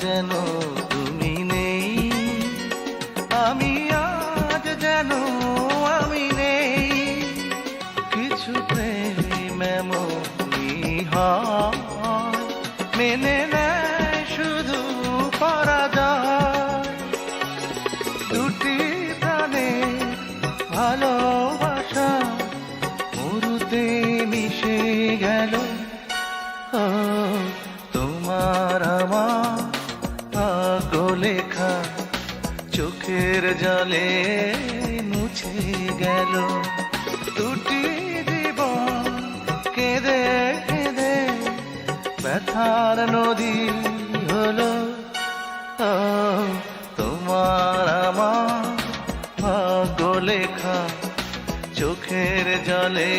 যেন তুমি নেই, আমি আজ যেন আমি নেই। কিছু প্রেম এমনই হয়, মেনে নেয় শুধু পরাজয়। দুটি প্রাণে ভালোবাসা মরুতে মিশে গেল। ও তোমার আমার ভাগ্য লেখা চোখের জলে মুছে গেল। দুটি জীবন কেঁদে কেঁদে ব্যথার নদী হলো। ও তোমার আমার ভাগ্য লেখা চোখের জলে